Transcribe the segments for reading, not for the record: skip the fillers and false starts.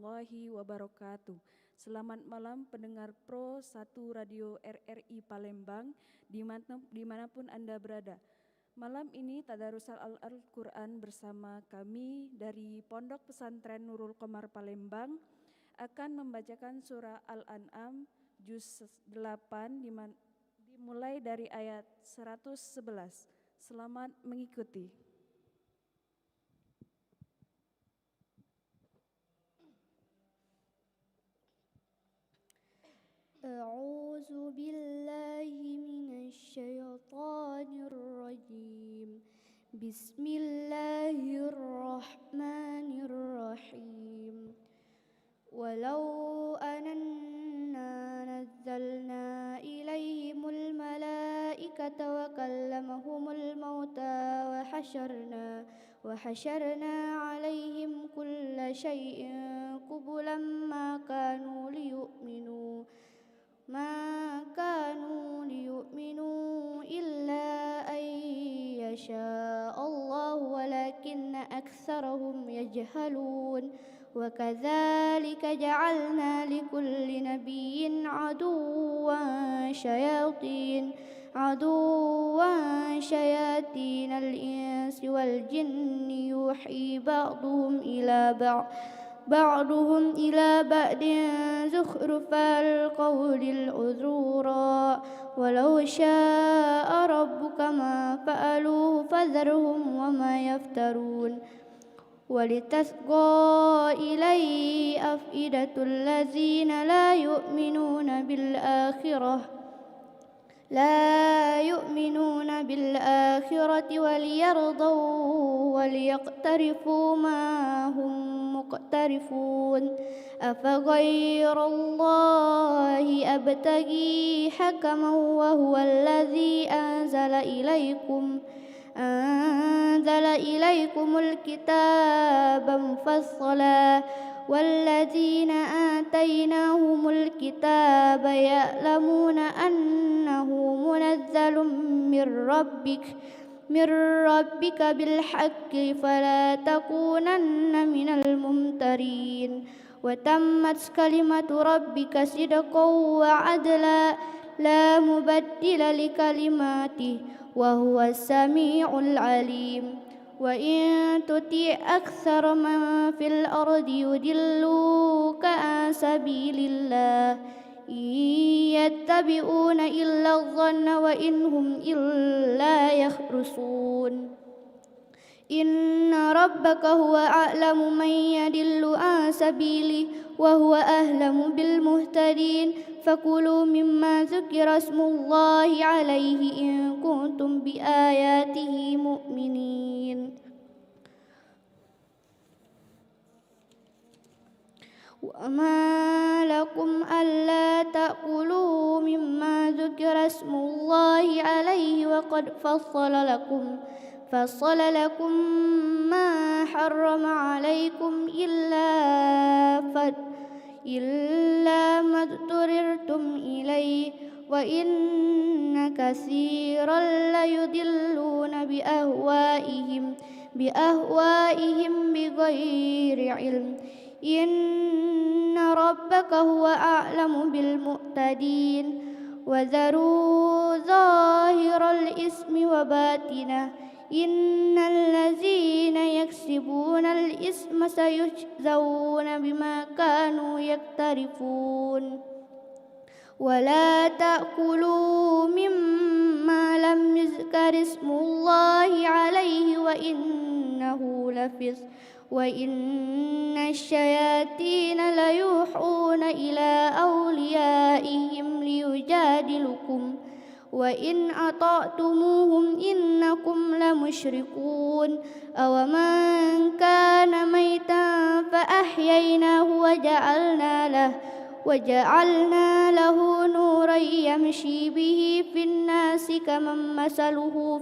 warahmatullahi wabarakatuh. Selamat malam pendengar Pro 1 Radio RRI Palembang dimanapun Anda berada. Malam ini Tadarus Al-Quran bersama kami dari Pondok Pesantren Nurul Qomar Palembang akan membacakan surah Al-An'am juz 8 dimulai dari ayat 111. Selamat mengikuti. أعوذ بالله من الشيطان الرجيم بسم الله الرحمن الرحيم ولو أننا نزلنا إليهم الملائكة وكلمهم الموتى وحشرنا عليهم كل شيء قبلا ما كانوا ليؤمنوا إلا أن يشاء الله ولكن أكثرهم يجهلون وكذلك جعلنا لكل نبي عدوا شياطين الإنس والجن يوحي بعضهم إلى بعض زخرف القول الغرورا ولو شاء ربك ما فعلوه فذرهم وما يفترون ولتصغى إليه أفئدة الذين لا يؤمنون بالآخرة وليقترفوا ما هم مقترفون أفغير الله أبتغي حكما وهو الذي أنزل إليكم الكتاب مفصلا والذين آتيناهم الكتاب يعلمون أنه منزل من ربك بالحق فلا تكونن من الممترين وتمت كلمة ربك صدقا وعدلا لا مبدل لكلماته وهو السميع العليم وإن تطع أكثر من في الأرض يضلوك عن سبيل الله إن يتبعون إلا الظن وإن هم إلا يخرصون إن ربك هو أعلم من يضل عن سبيله وهو أعلم بالمهتدين فكلوا مما ذكر اسم الله عليه إن كنتم بآياته مؤمنين وما لكم ألا تأكلوا مما ذكر اسم الله عليه وقد فصل لكم ما حرم عليكم إلا ما اضطررتم إليه وإن كثيرا ليضلون بأهوائهم بغير علم إن ربك هو أعلم بالمعتدين وذروا ظاهر الإثم وباطنه إن الذين يكسبون الإثم سيجزون بما كانوا يقترفون ولا تأكلوا مما لم يذكر اسم الله عليه وإنه لفسق وإن الشياطين ليوحون إلى أوليائهم ليجادلكم وإن أطعتموهم إنكم لمشركون أومن كان ميتا فأحييناه وجعلنا له نورا يمشي به في الناس كمن مثله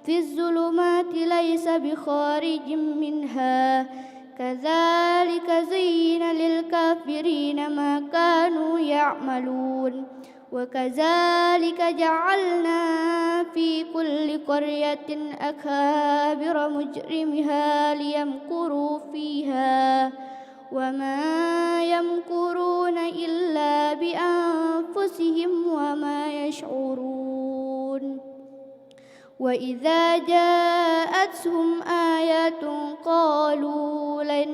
في الظلمات ليس بخارج منها كذلك زين للكافرين ما كانوا يعملون وكذلك جعلنا في كل قرية أكابر مجرمها ليمكروا فيها وما يمكرون إلا بأنفسهم وما يشعرون وإذا جاءتهم آيات قالوا لن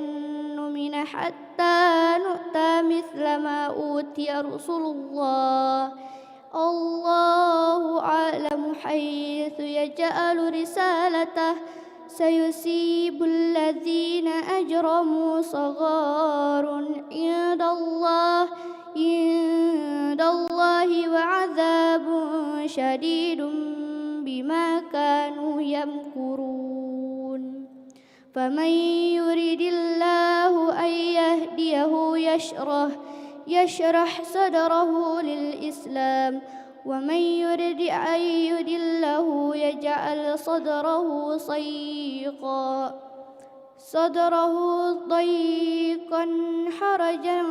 نؤمن حتى نؤتى مثل ما أوتي رسل الله الله أعلم حيث يجعل رسالته سيصيب الذين أجرموا صغار عند الله وعذاب شديد بما كانوا يمكرون فمن يريد الله أن يهديه يشرح صدره للإسلام ومن يرد أن يضله يجعل صدره ضيقا حرجا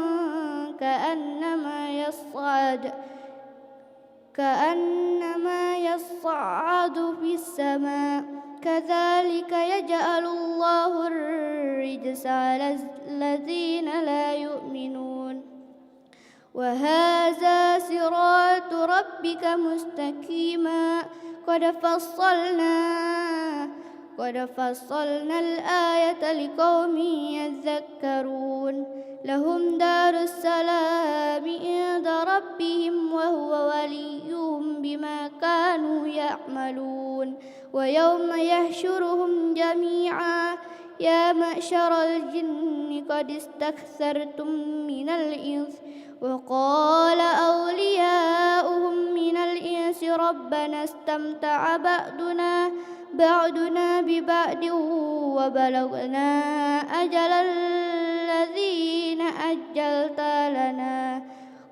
كأنما يصعد في السماء كذلك يجعل الله الرجس على الذين لا يؤمنون وهذا صراط ربك مستقيما قد فصلنا الآية لقوم يذكرون لهم دار السلام عند ربهم وهو وليهم بما كانوا يعملون ويوم يحشرهم جميعا يا معشر الجن قد استكثرتم من الإنس وقال أولياؤهم من الإنس ربنا استمتع بعضنا ببعض وبلغنا أجل الذين أجلت لنا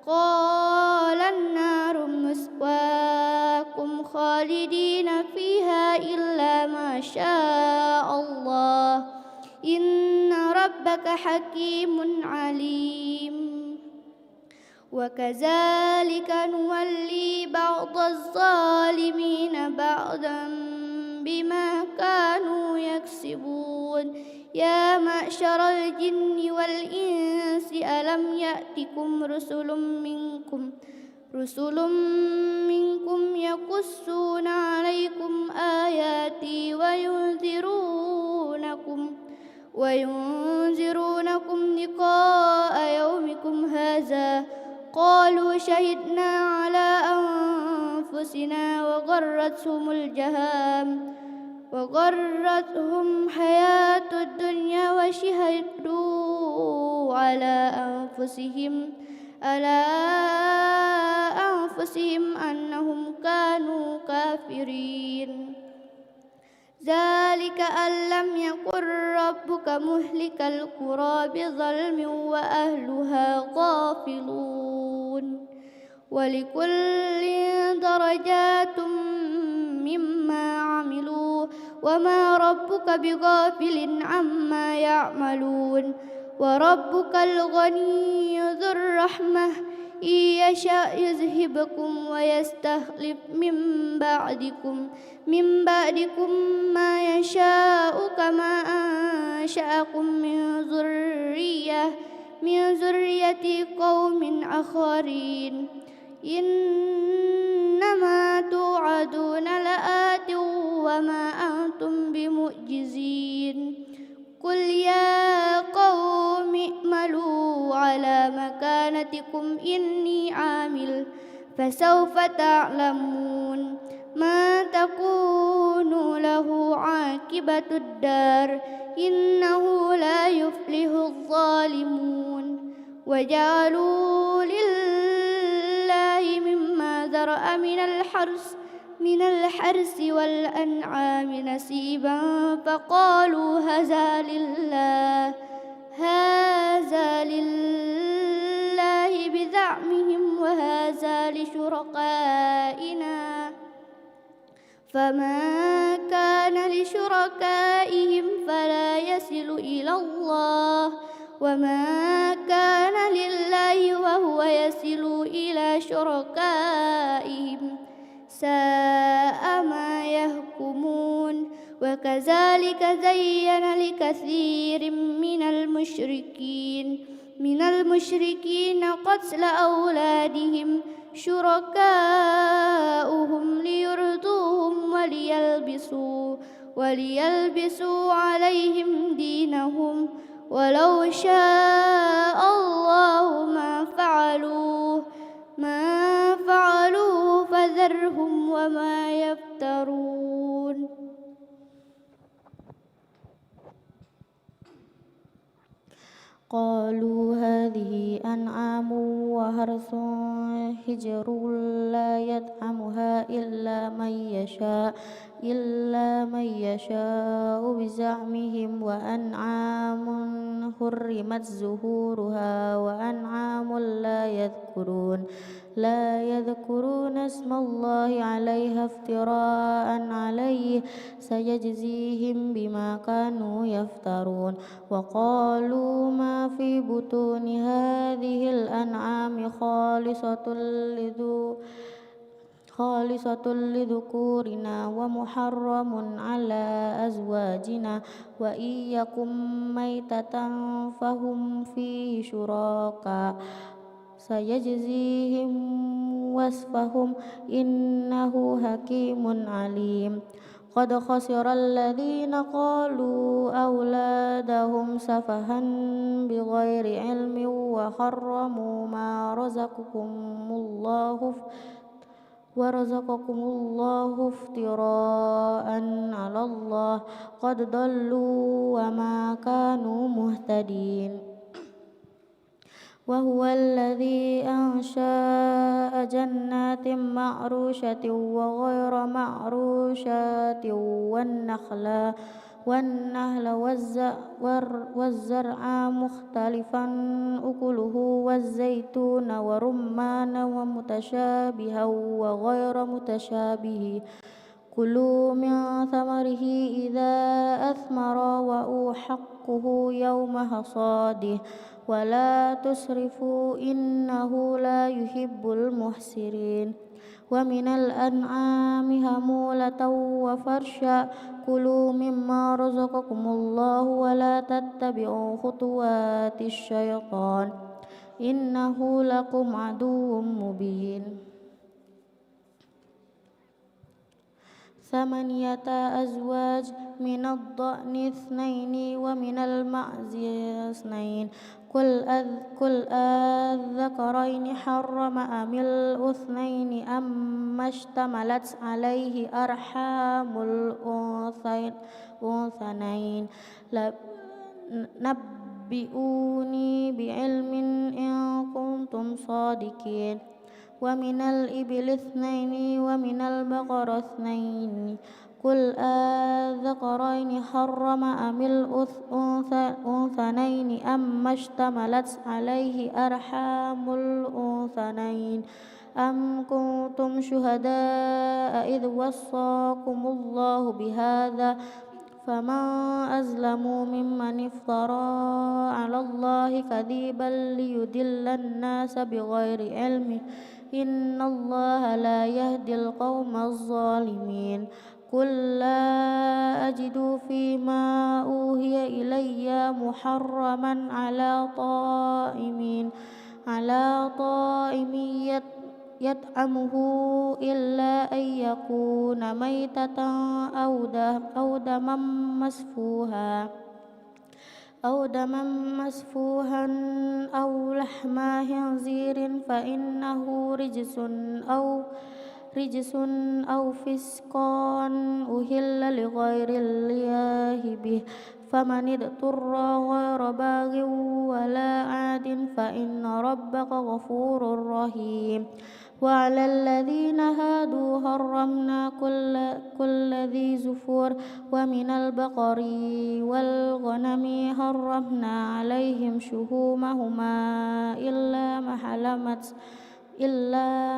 قال النار مثواكم خالدين فيها إلا ما شاء الله إن ربك حكيم عليم وكذلك نولي بعض الظالمين بعضا بما كانوا يكسبون يا معشر الجن والإنس ألم يأتكم رسل منكم يقصون عليكم آياتي وينذرونكم لقاء يومكم هذا قالوا شهدنا على أنفسنا وغرتهم حياة الدنيا وشهدوا على أنفسهم أنهم كانوا كافرين ذلك أن لم يكن ربك مهلك القرى بظلم وأهلها غافلون ولكل درجات مما عملوا وما ربك بغافل عما يعملون وربك الغني ذو الرحمة إن يشاء يذهبكم ويستخلف من بعدكم ما يشاء كما أنشأكم من ذرية قوم آخرين إنما توعدون لآت وما أنتم بمعجزين قل يا قوم اعملوا على مكانتكم إني عامل فسوف تعلمون ما تكون له عاقبة الدار إنه لا يفلح الظالمون وجعلوا لله مما ذرأ من الحرث والأنعام نصيبا فقالوا هذا لله بزعمهم وهذا لشركائنا فما كان لشركائهم فلا يصل إلى الله وما كان لله وهو يصل إلى شركائهم ساء ما يحكمون وكذلك زين لكثير من المشركين قتل أولادهم شركاؤهم ليردوهم وليلبسوا عليهم دينهم ولو شاء الله ما فعلوه فذرهم وما يفترون. قالوا هذه أنعام وحرث حجر لا يطعمها إلا من يشاء بزعمهم وأنعام حرمت ظهورها وأنعام لا يذكرون اسم الله عليها افتراء عليه سيجزيهم بما كانوا يفترون. وقالوا ما في بطون هذه الأنعام خالصة لذكورنا ومحرم على أزواجنا وإن يكن ميتة فهم فيه شركاء سيجزيهم وصفهم إنه حكيم عليم. قد خسر الذين قالوا أولادهم سفها بغير علم وحرموا ما ورزقكم الله افتراء على الله قد ضلوا وما كانوا مهتدين. وهو الذي أنشأ جنات معروشة وغير معروشات والنخل والزرع مختلفا أكله والزيتون ورمان ومتشابها وغير متشابه كلوا من ثمره إذا أثمر وأحقه يوم حصاده ولا تسرفوا إنه لا يحب المحسرين. ومن الأنعام حمولة وفرشا كلوا مما رزقكم الله ولا تتبعوا خطوات الشيطان إنه لكم عدو مبين. 8 أزواج من الضأن 2 ومن المعز 2 قل الذكرين حرم أم الأنثيين أما اشتملت عليه أرحام الأنثيين نبئوني بعلم إن كنتم صادقين. ومن الإبل 2 ومن البقر 2 قل الذكرين حرم أم الأنثيين أما اشتملت عليه أرحام الأنثيين أم كنتم شهداء إذ وصاكم الله بهذا فمن أظلم ممن افترى على الله كذبا ليضل الناس بغير علم إن الله لا يهدي القوم الظالمين. قل لا أجد فيما أوحي إلي محرما على طائم يطعمه إلا أن يكون ميتة أو دما مسفوحا أو لحم خنزير فإنه رجس أو فسقا أهل لغير الله به فمن اضطر غير باغ ولا عاد فإن ربك غفور رحيم. وعلى الذين هادوا حرمنا كل ذي زفر ومن البقر والغنم حرمنا عليهم شحومهما إلا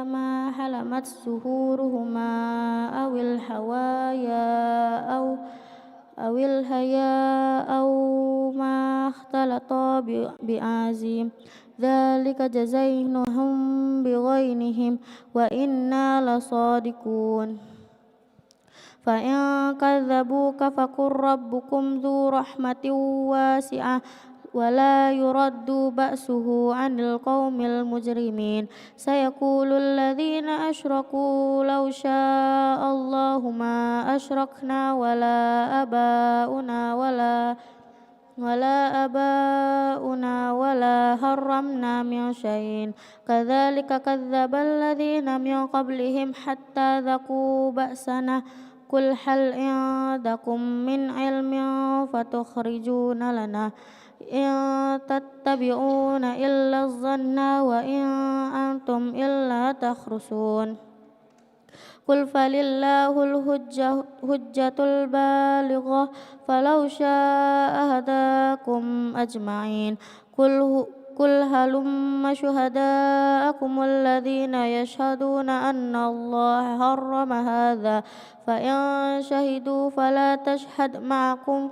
ما حلمت ظهورهما أو الحياء أو ما اختلط بعظيم ذلك جزيناهم بغيظهم وإنا لصادقون. فإن كذبوك فقل ربكم ذو رحمة واسعة ولا يرد بأسه عن القوم المجرمين سيقول الذين أشركوا لو شاء الله ما أشركنا ولا آباؤنا ولا حرمنا من شيء كذلك كذب الذين من قبلهم حتى ذاقوا بأسنا قل هل عندكم من علم فتخرجون لنا إن تتبعون إلا الظن وإن أنتم إلا تخرصون قل فلله الحجة البالغة فلو شاء هداكم أجمعين قل هلم شهداءكم الذين يشهدون أن الله حرم هذا فإن شهدوا فلا تشهد معكم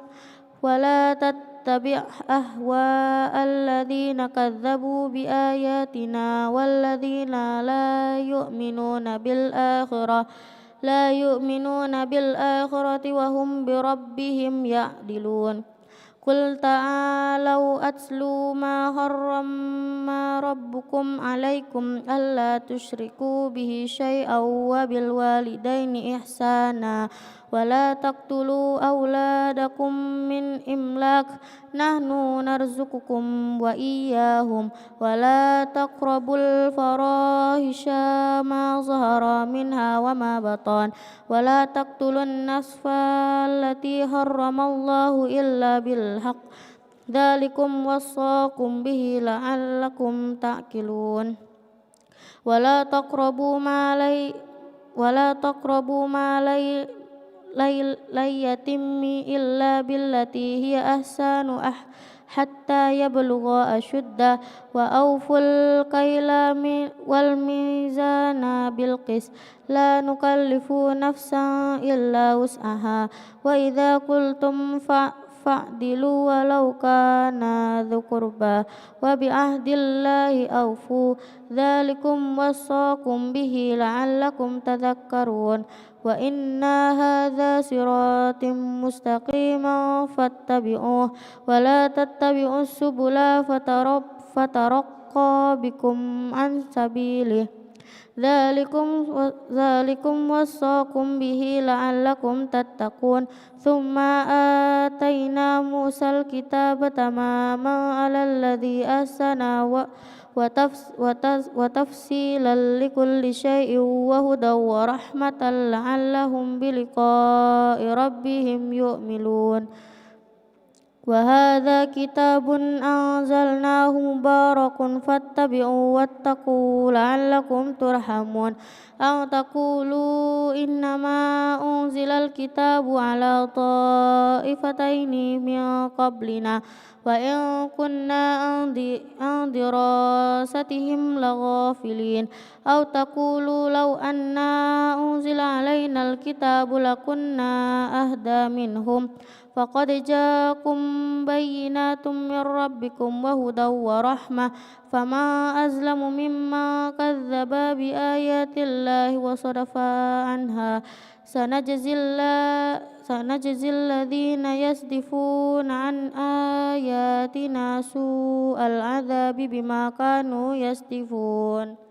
ولا تتبع أهواء الذين كذبوا بآياتنا والذين لا يؤمنون بالآخرة وهم بربهم يعدلون قل تعالوا أتلوا ما حرم ربكم عليكم ألا تشركوا به شيئا وبالوالدين إحسانا ولا تقتلوا أولادكم من إملاق نحن نرزقكم وإياهم ولا تقربوا الفواحش ما ظهر منها وما بطن ولا تقتلوا النفس التي حرم الله إلا بالحق ذلكم وصاكم به لعلكم تعقلون ولا تقربوا مال اليتيم إلا بالتي هي أحسن حتى يبلغ أشده وأوفوا الكيل والميزان بالقسط لا نكلف نفسا إلا وسعها وإذا قلتم فاعدلوا ولو كان ذو قربى وبعهد الله أوفوا ذلكم وصاكم به لعلكم تذكرون وإن هذا صراط مستقيما فاتبعوه ولا تتبعوا السبل فترق بكم عن سبيله ذلكم وصاكم به لعلكم تتقون ثم آتينا موسى الكتاب تماما على الذي أحسن وتفصيلا لكل شيء وهدى ورحمة لعلهم بلقاء ربهم يؤمنون وهذا كتاب أنزلناه مبارك فاتبعوا واتقوا لعلكم ترحمون أن تقولوا إنما أنزل الكتاب على طائفتين من قبلنا وإن كنا عن دراستهم لغافلين أو تقولوا لو أنا أنزل علينا الكتاب لكنا أهدى منهم فقد جاءكم بينات من ربكم وهدى ورحمة فما أظلم مما كذب بآيات الله وصرف عنها سنجزي الذين يصدفون عن آياتنا سوء العذاب بما كانوا يصدفون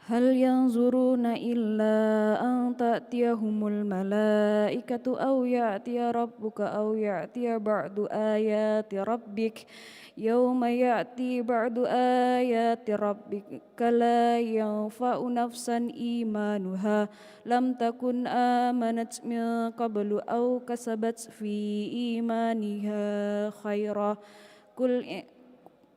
هل ينظرون إلا أن تأتيهم الملائكة أو يأتي ربك أو يأتي بعض آيات ربك يوم يأتي بعض آيات ربك لا ينفع نفسا إيمانها لم تكن آمنت من قبل أو كسبت في إيمانها خيرا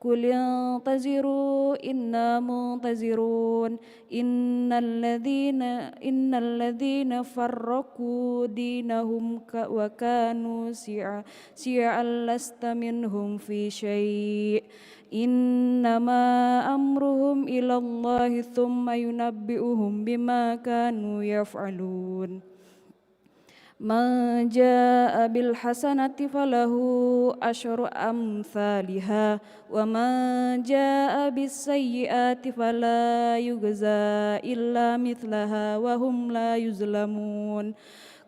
قل انتظروا إنا منتظرون إن الذين فرقوا دينهم وكانوا شيعا لست منهم في شيء إنما أمرهم إلى الله ثم ينبئهم بما كانوا يفعلون من جاء بالحسنة فله أشر أمثالها ومن جاء بالسيئات فلا يجزى إلا مثلها وهم لا يظلمون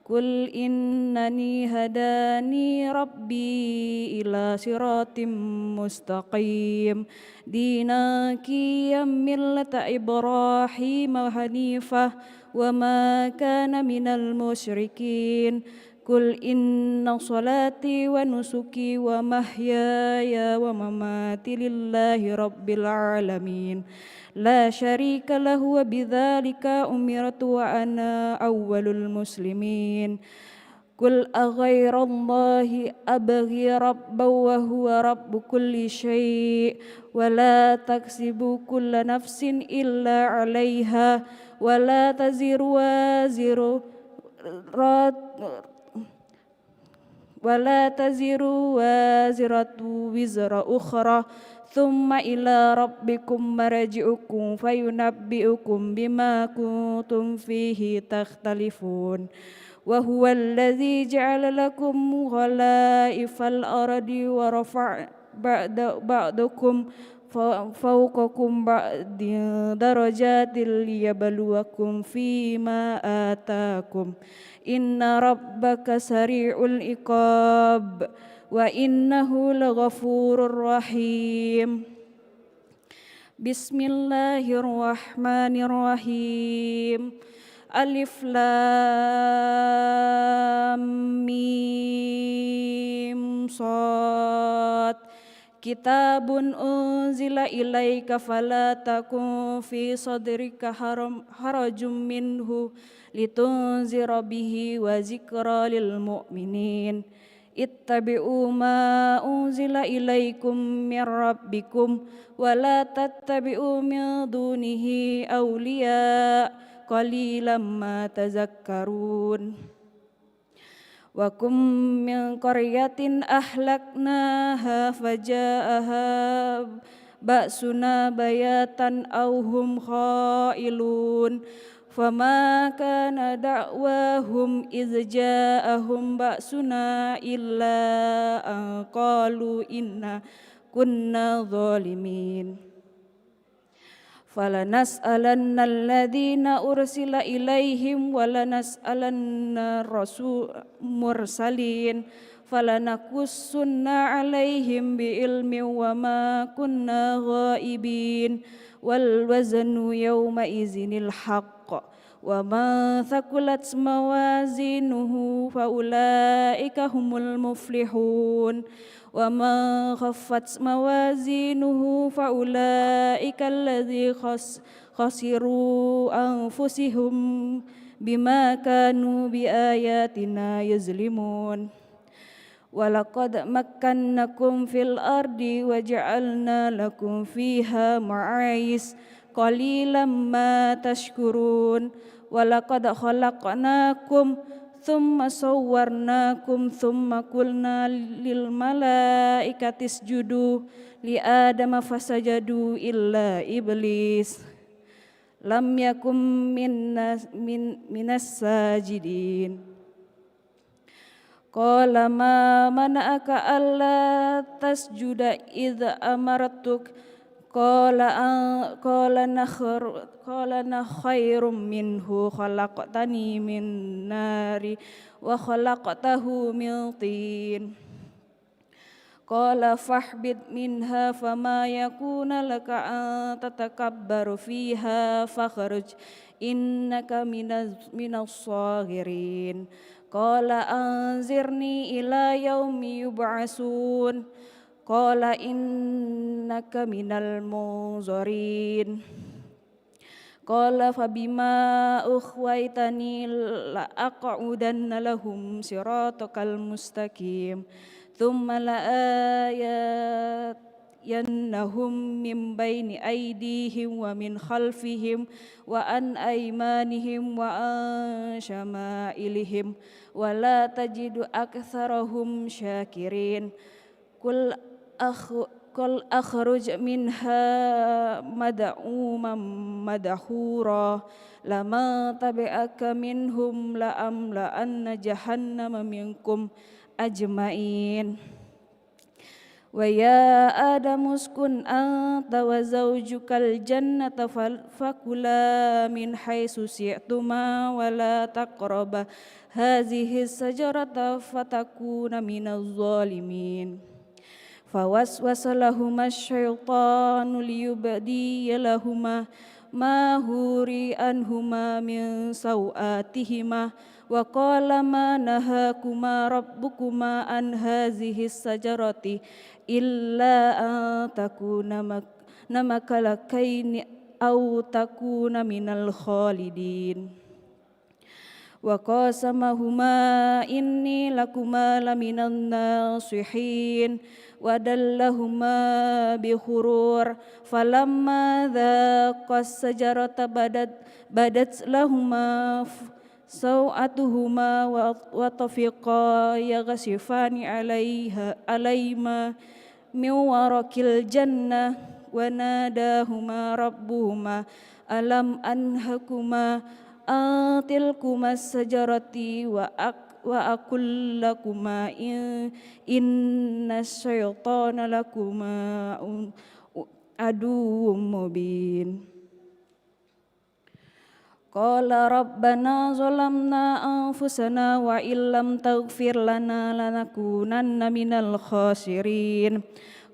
قل إنني هداني ربي إلى صراط مستقيم دينا قيما ملة إبراهيم حنيفة وما كان من المشركين قل إن صلاتي ونسكي ومحياي ومماتي لله رب العالمين لا شريك له وبذلك أمرت وأنا أول المسلمين قل أغير الله أبغي ربا وهو رب كل شيء ولا تكسب كل نفس إلا عليها ولا تزر وازرة وزر أخرى ثم إلى ربكم مرجعكم فينبئكم بما كنتم فيه تختلفون وهو الذي جعل لكم خلائف الأرض ورفع بعضكم فوقكم بعض درجات ليبلوكم فيما آتاكم إن ربك سريع العقاب وإنه لغفور رحيم بسم الله الرحمن الرحيم ألف لام ميم صاد كتاب أنزل إليك فلا تكن في صدرك حرج منه لتنذر به وذكرى للمؤمنين اتبعوا ما أنزل إليكم من ربكم ولا تتبعوا من دونه أولياء قليلا ما تذكرون وكم من قرية أهلكناها فجاءها بأسنا بياتا أو هم خائلون فما كان دعواهم إذ جاءهم بأسنا إلا أن قالوا إنا كنا ظالمين فلنسألن الذين أرسل إليهم ولنسألن المرسلين فلنقصن عليهم بعلم وما كنا غائبين والوزن يومئذ الحق ومن ثقلت موازينه فأولئك هم المفلحون ومن خفت موازينه فأولئك الذين خسروا أنفسهم بما كانوا بآياتنا يظلمون ولقد مكناكم في الأرض وجعلنا لكم فيها معايش قليلا ما تشكرون ولقد خلقناكم ثم صورناكم ثم قلنا للملائكة اسجدوا لآدم فسجدوا إلا إبليس لم يكن من الساجدين قال ما منعك ألا تسجد إذ أمرتك قال أنا خير منه خلقتني من نار وخلقته من طين قال فاهبط منها فما يكون لك أن تتكبر فيها فاخرج إنك من الصاغرين قال أنظرني إلى يوم يبعثون قال إنك من المنظرين قال فبما أغويتني لأقعدن لهم صراطك المستقيم ثم لآتينهم من بين أيديهم ومن خلفهم وعن أيمانهم وعن شمائلهم ولا تجد أكثرهم شاكرين قل قل أخرج منها مدعوما مدحورا لمن تبعك منهم لأملأن جهنم منكم أجمعين ويا آدم اسكن أنت وزوجك الجنة فكلا من حيث شئتما ولا تقربا هذه الشجرة فتكونا من الظالمين فوسوس لهما الشيطان ليبدي لهما ما هوري عنهما من سوآتهما وقال ما نهاكما ربكما عن هذه الشجرة إلا أن تكونا ملكين أو تكونا من الخالدين وقاسمهما إني لكما لمن الناصحين ودلهما بغرور فلما ذاقا الشجرة بدت لهما سوءتهما وطفقا يخصفان عليهما من ورق الجنة وناداهما ربهما ألم أنهكما عن تلكما الشجرة وأقل لكما إن الشيطان لكما عدو مبين قال ربنا ظلمنا أنفسنا وإن لم تغفر لنا لنكونن من الخاسرين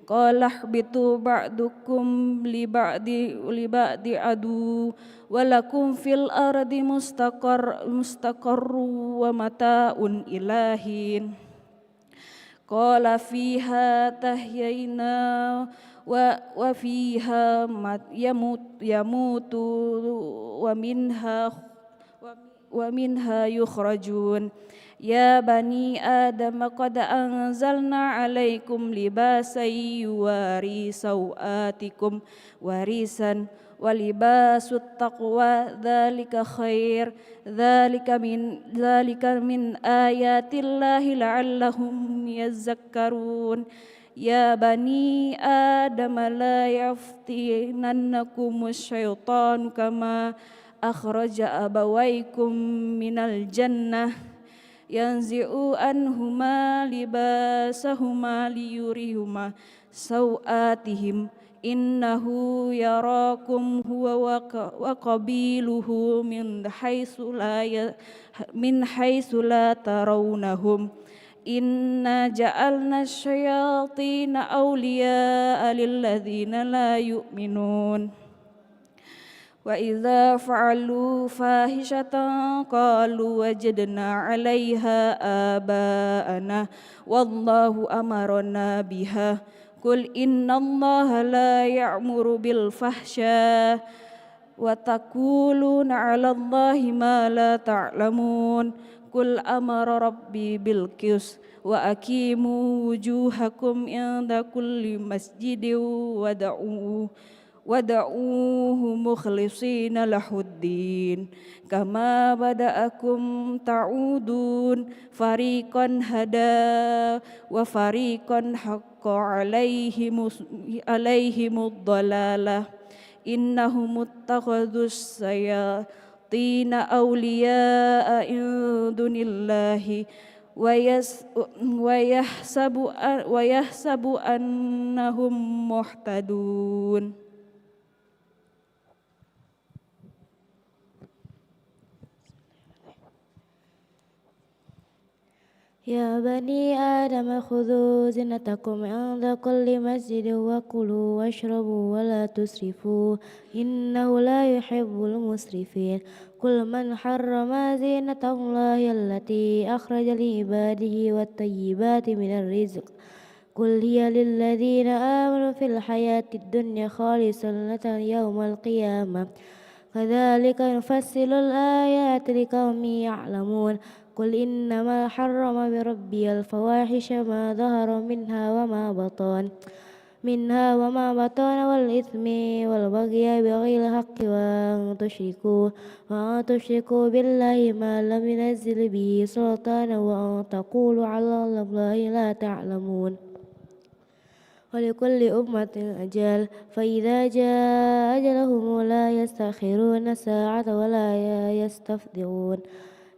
قال اهبطوا بعضكم لبعض عدو ولكم في الأرض مستقر ومتاع إلى حين قال فيها تحيينا وفيها يموت ومنها يخرجون يا بني آدم قد أنزلنا عليكم لباسا يواري سوآتكم وريشا ولباس التقوى ذلك خير ذلك من آيات الله لعلهم يذكرون يا بني آدم لا يفتننكم الشيطان كما أخرج أبويكم من الجنة ينزع عنهما لباسهما ليريهما سوآتهم إنه يراكم هو وقبيله من حيث لا ترونهم إنا جعلنا الشياطين أولياء للذين لا يؤمنون وإذا فعلوا فاحشة قالوا وجدنا عليها آباءنا والله أمرنا بها قل إن الله لا يأمر بالفحشاء وتقولون على الله ما لا تعلمون قل أمر ربي بالقسط وأقيموا وجوهكم عند كل مسجد ودعوه مخلصين له الدين كما بدأكم تعودون فريقا هدى وفريقا حق عليهم الضلالة إنهم اتخذوا الشياطين أولياء من دون الله ويحسب أنهم مهتدون. يا بني آدم خذوا زينتكم عند كل مسجد وكلوا واشربوا ولا تسرفوا إنه لا يحب المسرفين قل من حرم زينة الله التي أخرج لعباده والطيبات من الرزق قل هي للذين آمنوا في الحياة الدنيا خالصة يوم القيامة كذلك نفصل الآيات لقوم يعلمون قل إنما حرم بربي الفواحش ما ظهر منها وما بطن والإثم والبغي بغير الحق وأن تشركوا بالله ما لم ينزل به سلطانا وأن تقولوا على الله لا تعلمون ولكل أمة أجل فإذا جاء أجلهم لا يستأخرون ساعة ولا يستفضعون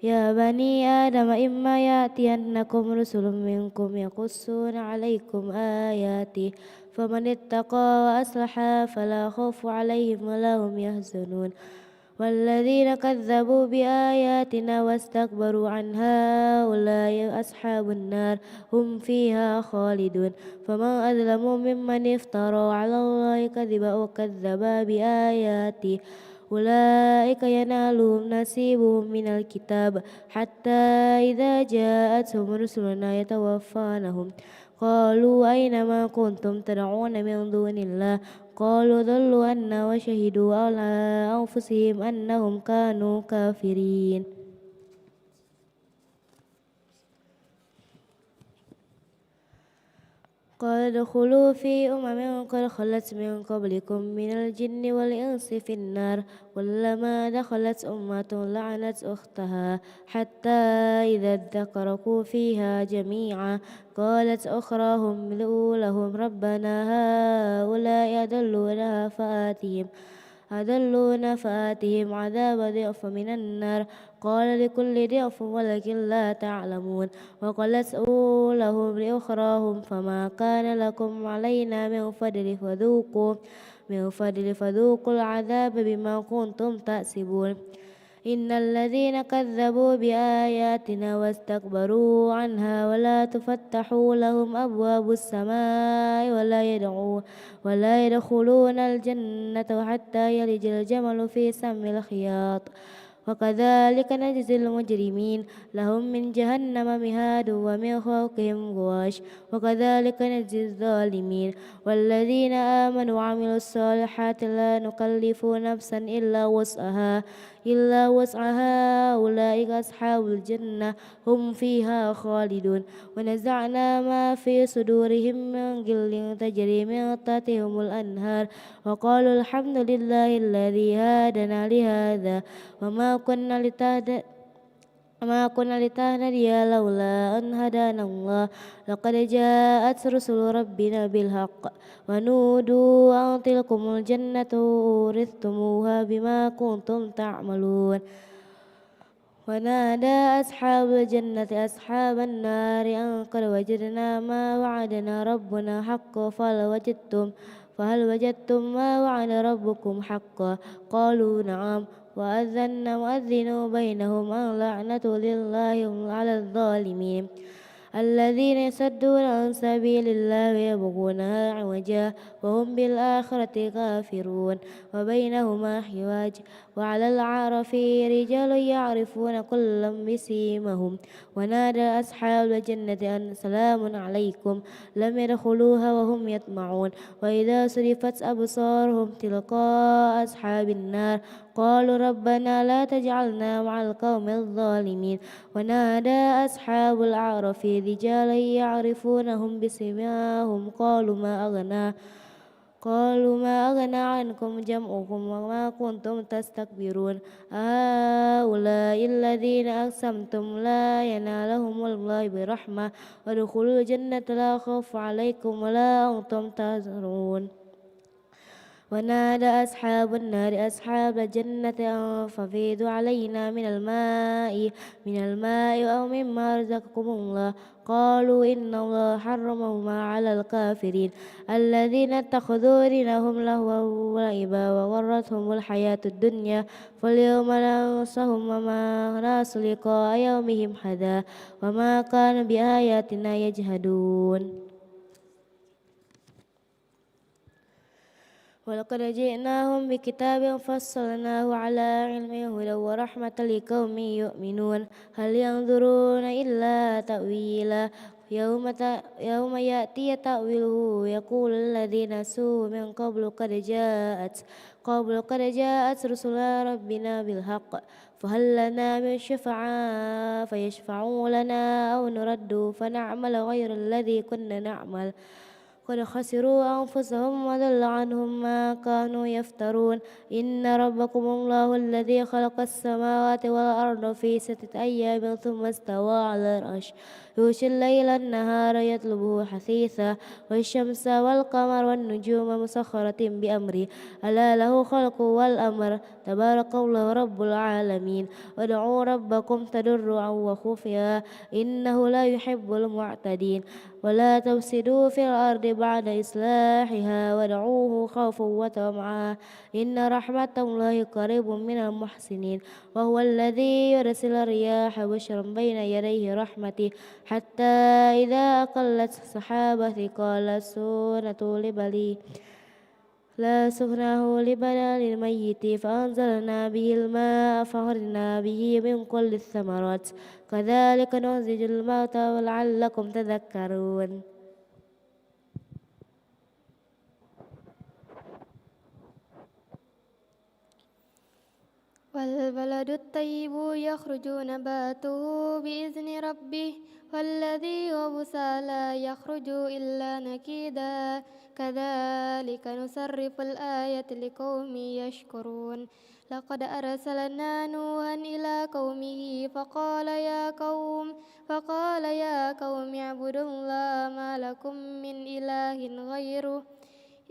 يا بني آدم إما يأتينكم رسل منكم يقصون عليكم آياتي فمن اتقى وأصلح فلا خوف عليهم ولا هم يحزنون والذين كذبوا بآياتنا واستكبروا عنها أولئك أصحاب النار هم فيها خالدون فمن أظلم ممن افترى على الله كذبا وكذب بآياته أولئك ينالهم نصيبهم من الكتاب حتى إذا جاءتهم رسلنا يتوفونهم قالوا أين ما كنتم تدعون من دون الله قالوا ضلوا عنا وشهدوا على أنفسهم أنهم كانوا كافرين قال ادخلوا في قد خلت من قبلكم من الجن والإنس في النار كلما دخلت أمة لعنت أختها حتى إذا اداركوا فيها جميعا قالت أخراهم لهم ربنا هؤلاء أضلونا فآتهم عذاب ضعف من النار قال لكل ضعف ولكن لا تعلمون وقالت أولهم لأخراهم فما كان لكم علينا من فضل فذوقوا العذاب بما كنتم تكسبون إن الذين كذبوا بآياتنا واستكبروا عنها ولا تفتح لهم أبواب السماء ولا يدخلون الجنة حتى يلج الجمل في سم الخياط وكذلك نجزي المجرمين لهم من جهنم مهاد ومن فوقهم غواش وكذلك نجزي الظالمين والذين آمنوا وعملوا الصالحات لا نكلف نفسا إلا وسعها أولئك أصحاب الجنة هم فيها خالدون ونزعنا ما في صدورهم من غل تجري من تحتهم الأنهار وقالوا الحمد لله الذي هدانا لهذا وما كنا لتهتدي لولا أن هدانا الله لقد جاءت رسل ربنا بالحق ونودوا أن تلكم الجنة أورثتموها بما كنتم تعملون ونادى أصحاب الجنة أصحاب النار أن قد وجدنا ما وعدنا ربنا حقا فهل وجدتم ما وعد ربكم حقا قالوا نعم وأذن مؤذن بينهم أن لعنة لله على الظالمين الذين يصدون عن سبيل الله ويبغونها عوجا وهم بالآخرة كافرون وبينهما حواج وعلى الأعراف رجال يعرفون كلا بسيمهم ونادى أصحاب الجنة أن سلام عليكم لم يدخلوها وهم يطمعون وإذا صرفت أبصارهم تلقاء أصحاب النار قالوا ربنا لا تجعلنا مع القوم الظالمين ونادى أصحاب الأعراف رجالا يعرفونهم بسيماهم قالوا ما أغنى عنكم جمعكم وما كنتم تستكبرون هؤلاء الذين أقسمتم لا ينالهم الله برحمة وادخلوا الجنة لا خوف عليكم ولا أنتم تحزنون ونادى أصحاب النار أصحاب الجنة أن فافيضوا علينا من الماء أو مما رزقكم الله قالوا إن الله حرمهما على الكافرين الذين اتخذوا دينهم لهوا ولعبا وغرتهم الحياة الدنيا فاليوم ننسهم وما نسوا لقاء يومهم هذا وما كانوا بآياتنا يجحدون ولقد جئناهم بكتاب فصلناه على علم هدى ورحمة لقوم يؤمنون هل ينظرون إلا تأويله يوم يأتي تأويله يقول الذين نسوه من قبل قد جاءت رسل ربنا بالحق فهل لنا من شفعاء فيشفعوا لنا أو نرد فنعمل غير الذي كنا نعمل قد خسروا أنفسهم وضل عنهم ما كانوا يفترون إن ربكم الله الذي خلق السماوات والأرض في 6 أيام ثم استوى على العرش يغشي الليل النهار يطلبه حثيثا والشمس والقمر والنجوم مسخرة بأمره ألا له خلق والأمر تبارك الله رب العالمين وادعوا ربكم تضرعا وخفيا إنه لا يحب المعتدين ولا تفسدوا في الأرض بعد إصلاحها وادعوه خوفا وطمعا إن رحمة الله قريب من المحسنين وهو الذي يرسل الرياح بشرا بين يديه رحمته حتى إذا أقلت سحابة ثقال لا سكنه لبلد الميت فأنزلنا به الماء فأخرجنا به من كل الثمرات كذلك نخرج الموتى ولعلكم تذكرون والبلد الطيب يخرج نباته بإذن ربه والذي خبث لا يخرج إلا نكدا كذلك نصرف الآيات لقوم يشكرون لقد أرسلنا نوحا إلى قومه فقال يا قوم اعبدوا الله ما لكم من إله غيره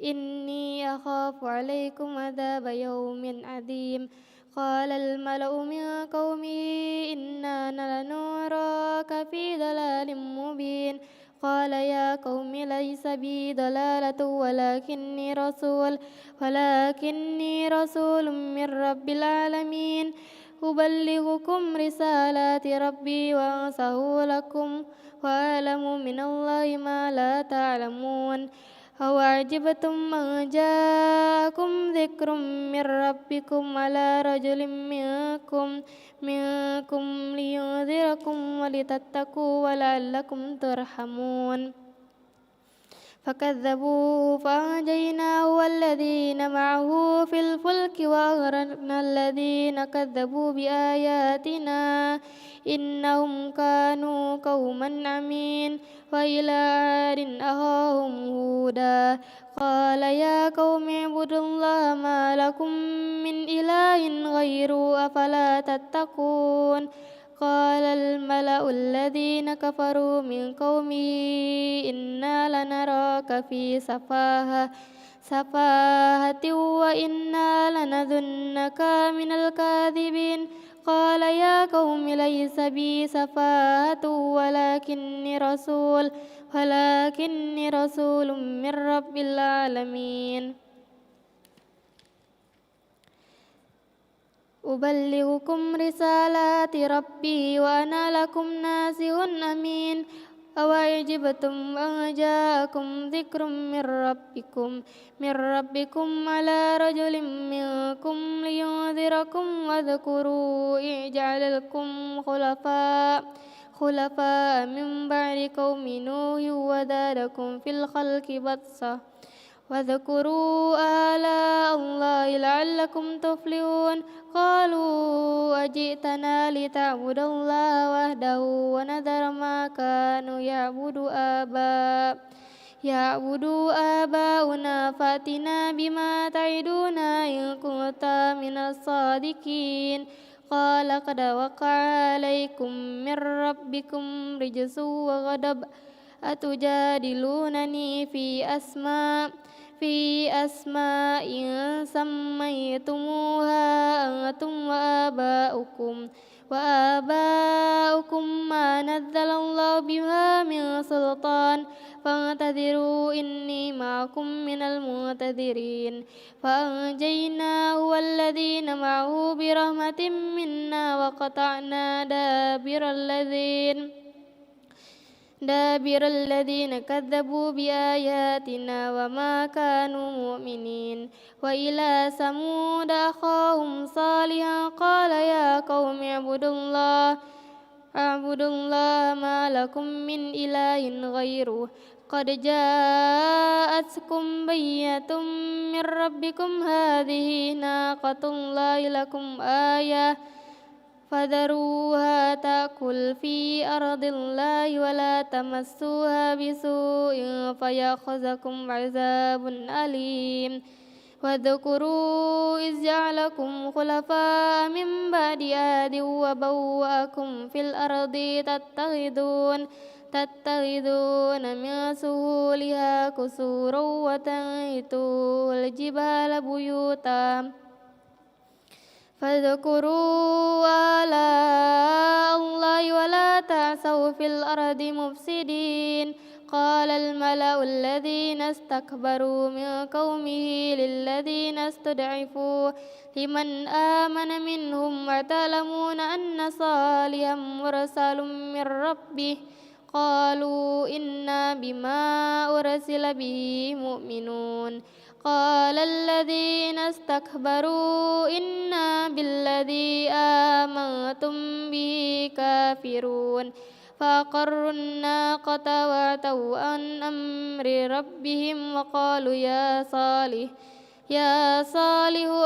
إني أخاف عليكم عذاب يوم عظيم قال الملأ من قومه إنا لنراك في ضلال مبين قال يا قوم ليس بي ضلالة ولكني رسول من رب العالمين أبلغكم رسالات ربي وأنصح لكم وأعلم من الله ما لا تعلمون أو عجبتم أن جاءكم ذكر من ربكم على رجل منكم لينذركم ولتتقوا ولعلكم ترحمون فكذبوه فأنجيناه والذين معه في الفلك وأغرقنا الذين كذبوا بآياتنا إنهم كانوا قوما عمين وإلى عاد أخاهم هودا قال يا قوم اعبدوا الله ما لكم من إله غيره أفلا تتقون قال الملأ الذين كفروا من قومه إنا لنراك في سفاهة وإنا لنظنك من الكاذبين قال يا قوم ليس بي سفاهة ولكني رسول من رب العالمين أبلغكم رسالات ربي وأنا لكم ناصح أمين أوعجبتم أن جاءكم ذكر من ربكم على رجل منكم لينذركم واذكروا إذ جعلكم خلفاء من بعد قوم نوح وزادكم في الخلق بسطة واذكروا آلاء الله لعلكم تفلحون قالوا أجئتنا لتعبد الله وحده ونذر ما كانوا يعبد آباؤنا فأتنا بما تعدنا إن كنت من الصادقين قال قد وقع عليكم من ربكم رجس وغضب أتجادلونني في أسماء سميتموها أنتم وآباؤكم ما نزل الله بها من سلطان فانتظروا إني معكم من المنتظرين فأنجيناه والذين معه برحمة منا وقطعنا دابر الذين كذبوا بآياتنا وما كانوا مؤمنين وإلى ثمود أخاهم صالحا قال يا قوم اعبدوا الله ما لكم من إله غيره قد جاءتكم بينة من ربكم هذه ناقة الله لكم آية فذروها تأكل في أرض الله ولا تمسوها بسوء فيأخذكم عذاب أليم واذكروا إذ جعلكم خلفاء من بعد عاد وبوأكم في الأرض تتخذون من سهولها قصورا وتنحتون الجبال بيوتا فاذكروا آلاء الله ولا تعثوا في الأرض مفسدين قال الملأ الذين استكبروا من قومه للذين استضعفوا لمن آمن منهم وتعلمون أن صالحا مرسل من ربه قالوا إنا بما أرسل به مؤمنون قال الذين استكبروا إنا بالذي آمنتم به كافرون فأقروا الناقة وعتوا عن أمر ربهم وقالوا يا صالح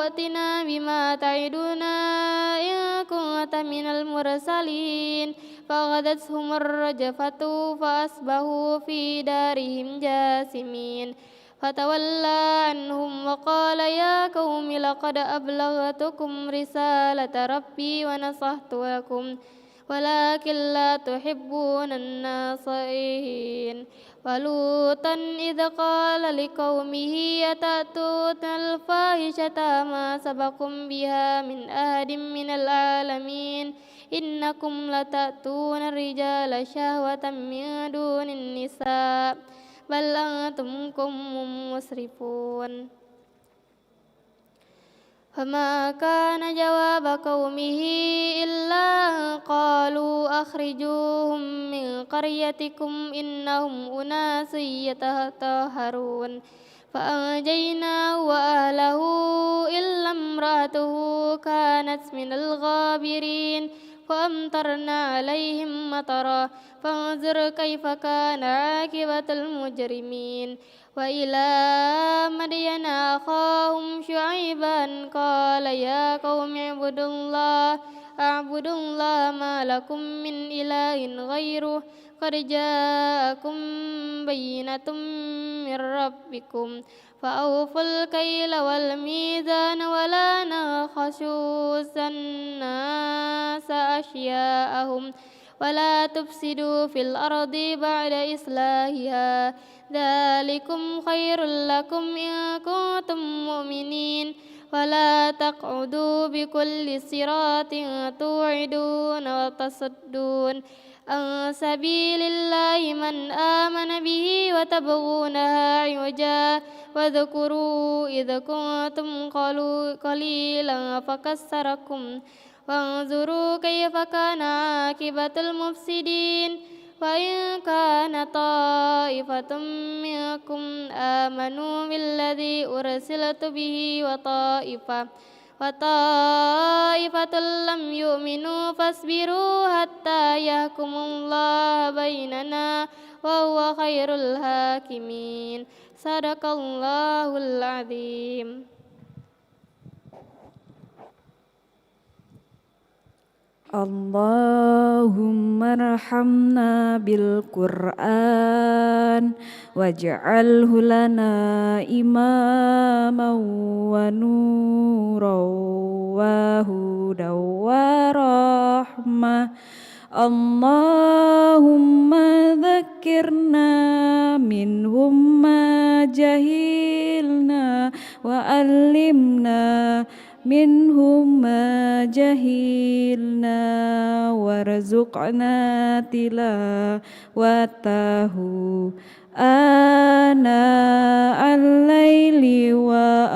ائتنا بما تعدنا إن كنت من المرسلين فأخذتهم الرجفة فأصبحوا في دارهم جاثمين فتولى عنهم وقال يا قوم لقد أبلغتكم رسالة ربي ونصحت لكم ولكن لا تحبون الناصحين ولوطا إذ قال لقومه أتأتون الفاحشة ما سبقكم بها من أحد من العالمين إنكم لتأتون الرجال شهوة من دون النساء بل أنتم قوم مسرفون فما كان جواب قومه إلا أن قالوا أخرجوهم من قريتكم إنهم أناس يتطهرون فأنجيناه وأهله إلا امرأته كانت من الغابرين فأمطرنا عليهم مطرا فانظر كيف كان عاقبة المجرمين وإلى مدين أخاهم شعيبا قال يا قوم اعبدوا الله ما لكم من إله غيره قد جاءكم بينة من ربكم فأوفوا الكيل والميزان ولا نبخسوا الناس أشياءهم ولا تفسدوا في الأرض بعد إصلاحها ذلكم خير لكم إن كنتم مؤمنين ولا تقعدوا بكل صراط توعدون وتصدون عن سبيل الله من آمن به وتبغونها عوجا واذكروا إذ كنتم قليلا فكسركم وانظروا كيف كان عاقبة المفسدين وإن كان طائفة منكم آمنوا بالذي أرسلت به وطائفة لم يؤمنوا فاصبروا حتى يحكم الله بيننا وهو خير الحاكمين صدق الله العظيم. Allahumma arhamna bil Qur'an waj'alhu lana imaman wa nuran wa hudan wa rahmah. Allahumma dhakkirna minhum ma jahilna wa allimna minhum ma jahilna warzuqna tilawatahu ana al-laili wa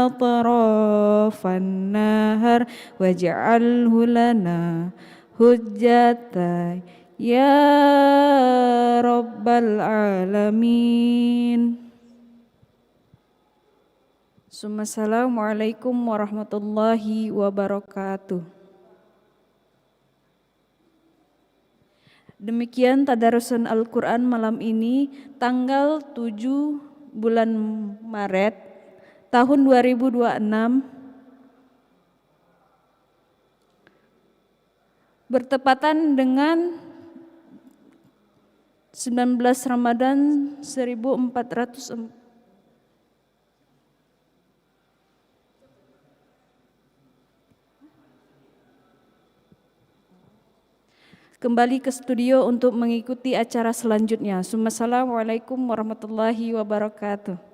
atrafan nahar waj'alhu lana hujjata ya rabbal alamin. Assalamualaikum warahmatullahi wabarakatuh. Demikian tadarusan Al-Quran malam ini tanggal 7 bulan Maret tahun 2026 bertepatan dengan 19 Ramadan 1440 1444 kembali ke studio untuk mengikuti acara selanjutnya. Assalamualaikum warahmatullahi wabarakatuh.